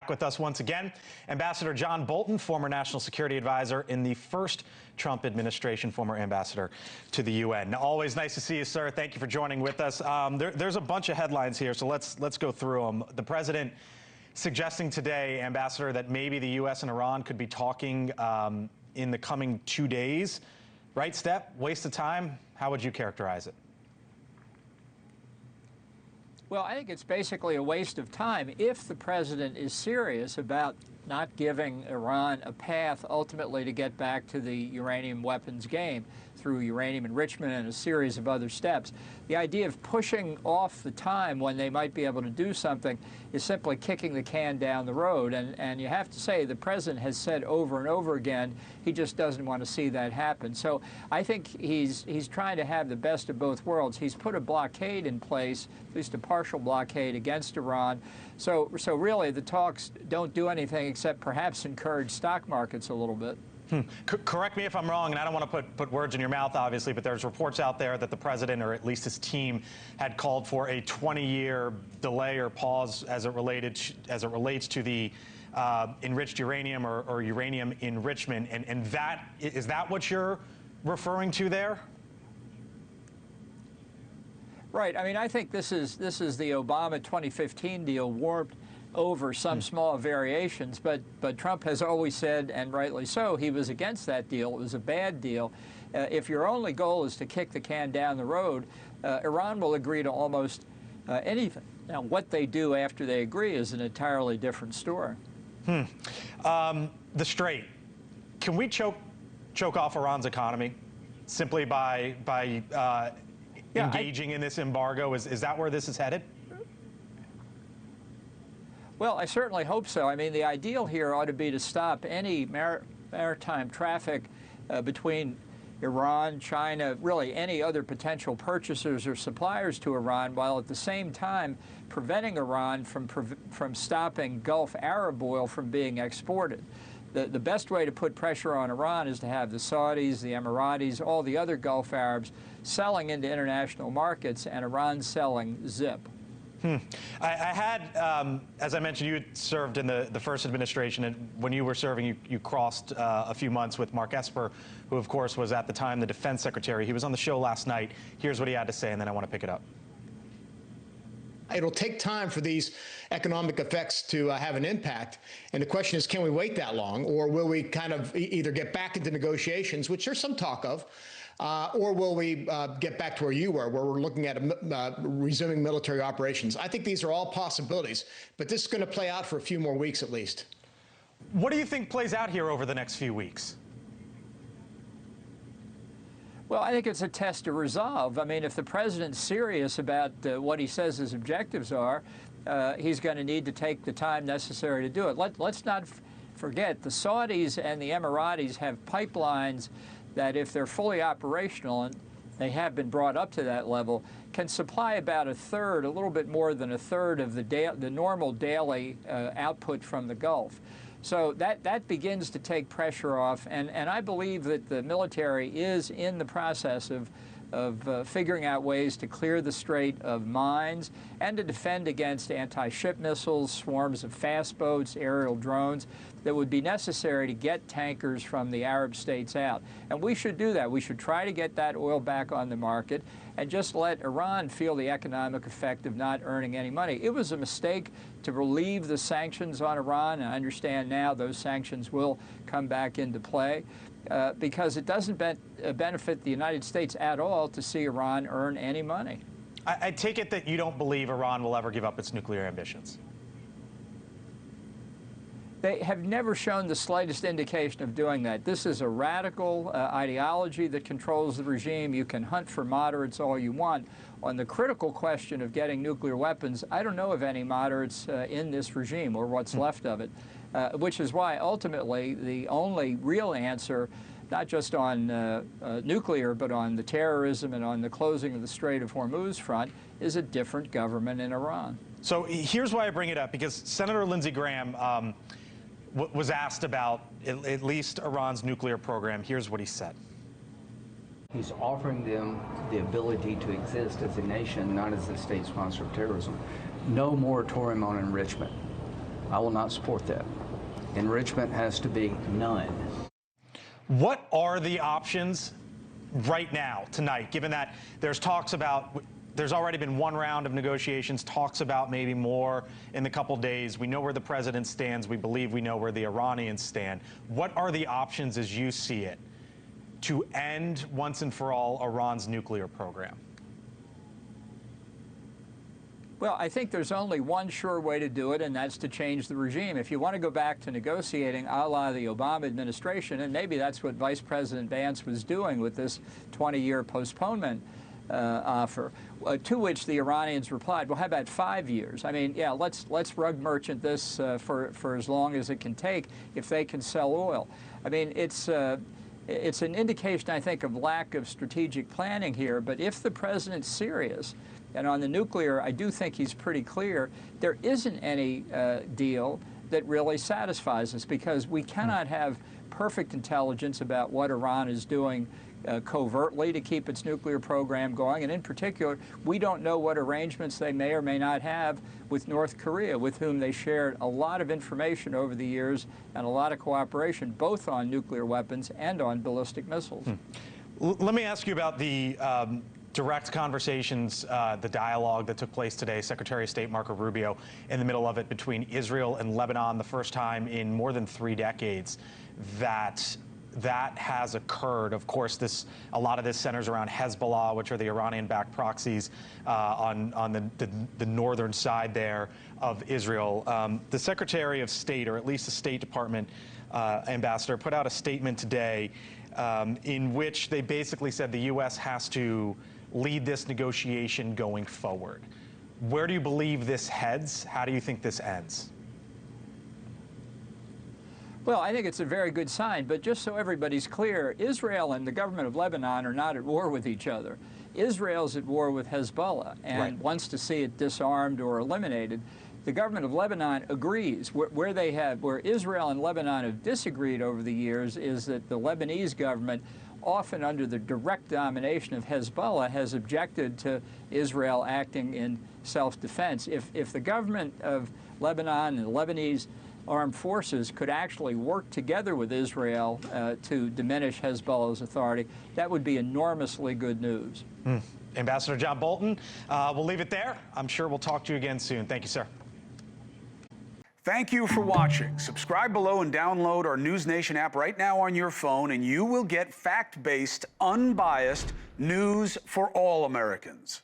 With us once again, Ambassador John Bolton, former national security advisor in the first Trump administration, former ambassador to the UN. Always nice to see you, sir. Thank you for joining with us. There's a bunch of headlines here, so let's go through them. The president suggesting today, Ambassador, that maybe the U.S. and Iran could be talking in the coming 2 days. Right step? Waste of time? How would you characterize it? Well, I think it's basically a waste of time if the president is serious about not giving Iran a path ultimately to get back to the uranium weapons game through uranium enrichment and a series of other steps. The idea of pushing off the time when they might be able to do something is simply kicking the can down the road. And you have to say the president has said over and over again he just doesn't want to see that happen. So I think he's trying to have the best of both worlds. He's put a blockade in place, at least a partial blockade against Iran. So really the talks don't do anything except perhaps encourage stock markets a little bit. Correct me if I'm wrong, and I don't want to put words in your mouth, obviously, but there's reports out there that the president, or at least his team, had called for a 20-year delay or pause as it relates to the enriched uranium or uranium enrichment, and is that what you're referring to there? Right. I mean, I think this is the Obama 2015 deal warped over some small variations, but Trump has always said, and rightly so, he was against that deal. It was a bad deal. If your only goal is to kick the can down the road, Iran will agree to almost anything. Now, what they do after they agree is an entirely different story. The Strait. Can we choke off Iran's economy simply by engaging in this embargo? Is that where this is headed? Well, I certainly hope so. I mean, the ideal here ought to be to stop any maritime traffic between Iran, China, really any other potential purchasers or suppliers to Iran, while at the same time preventing Iran from stopping Gulf Arab oil from being exported. The best way to put pressure on Iran is to have the Saudis, the Emiratis, all the other Gulf Arabs selling into international markets and Iran selling zip. I had, as I mentioned, you had served in the first administration, and when you were serving, you crossed a few months with Mark Esper, who, of course, was at the time the defense secretary. He was on the show last night. Here's what he had to say, and then I want to pick it up. It'll take time for these economic effects to have an impact. And the question is, can we wait that long, or will we kind of either get back into negotiations, which there's some talk of, or will we get back to where you were, where we're looking at resuming military operations? I think these are all possibilities, but this is going to play out for a few more weeks at least. What do you think plays out here over the next few weeks? Well, I think it's a test of resolve. I mean, if the president's serious about what he says his objectives are, he's going to need to take the time necessary to do it. Let's not forget, the Saudis and the Emiratis have pipelines that, if they're fully operational, and they have been brought up to that level, can supply about a third, a little bit more than a third of the normal daily output from the Gulf. So that begins to take pressure off, and I believe that the military is in the process of figuring out ways to clear the Strait of mines and to defend against anti-ship missiles, swarms of fast boats, aerial drones that would be necessary to get tankers from the Arab states out. And we should do that. We should try to get that oil back on the market and just let Iran feel the economic effect of not earning any money. It was a mistake to relieve the sanctions on Iran, and I understand now those sanctions will come back into play. Because it doesn't benefit the United States at all to see Iran earn any money. I take it that you don't believe Iran will ever give up its nuclear ambitions. They have never shown the slightest indication of doing that. This is a radical ideology that controls the regime. You can hunt for moderates all you want. On the critical question of getting nuclear weapons, I don't know of any moderates in this regime, or what's left of it. Which is why, ultimately, the only real answer, not just on nuclear, but on the terrorism and on the closing of the Strait of Hormuz front, is a different government in Iran. So here's why I bring it up, because Senator Lindsey Graham was asked about at least Iran's nuclear program. Here's what he said. He's offering them the ability to exist as a nation, not as a state sponsor of terrorism. No moratorium on enrichment. I will not support that. Enrichment has to be none. What are the options right now, tonight, given that there's talks about, there's already been one round of negotiations, talks about maybe more in the couple days. We know where the president stands. We believe we know where the Iranians stand. What are the options as you see it to end once and for all Iran's nuclear program? Well, I think there's only one sure way to do it, and that's to change the regime. If you want to go back to negotiating a la the Obama administration, and maybe that's what Vice President Vance was doing with this 20-year postponement offer, to which the Iranians replied, well, how about 5 years? I mean, yeah, let's rug merchant this for as long as it can take if they can sell oil. I mean, it's an indication, I think, of lack of strategic planning here, but if the president's serious, and on the nuclear, I do think he's pretty clear, there isn't any deal that really satisfies us, because we cannot have perfect intelligence about what Iran is doing covertly to keep its nuclear program going. And in particular, we don't know what arrangements they may or may not have with North Korea, with whom they shared a lot of information over the years and a lot of cooperation, both on nuclear weapons and on ballistic missiles. Let me ask you about the direct conversations, the dialogue that took place today, Secretary of State Marco Rubio in the middle of it, between Israel and Lebanon, the first time in more than 3 decades that has occurred. Of course, a lot of this centers around Hezbollah, which are the Iranian-backed proxies on the northern side there of Israel. The Secretary of State, or at least the State Department ambassador, put out a statement today in which they basically said the U.S. has to lead this negotiation going forward. Where do you believe this heads? How do you think this ends? Well, I think it's a very good sign, but just so everybody's clear, Israel and the government of Lebanon are not at war with each other. Israel's at war with Hezbollah and wants to see it disarmed or eliminated. The government of Lebanon agrees. Where Israel and Lebanon have disagreed over the years is that the Lebanese government, often under the direct domination of Hezbollah, has objected to Israel acting in self-defense. If the government of Lebanon and the Lebanese armed forces could actually work together with Israel to diminish Hezbollah's authority, that would be enormously good news. Ambassador John Bolton, we'll leave it there. I'm sure we'll talk to you again soon. Thank you, sir. Thank you for watching. Subscribe below and download our NewsNation app right now on your phone, and you will get fact-based, unbiased news for all Americans.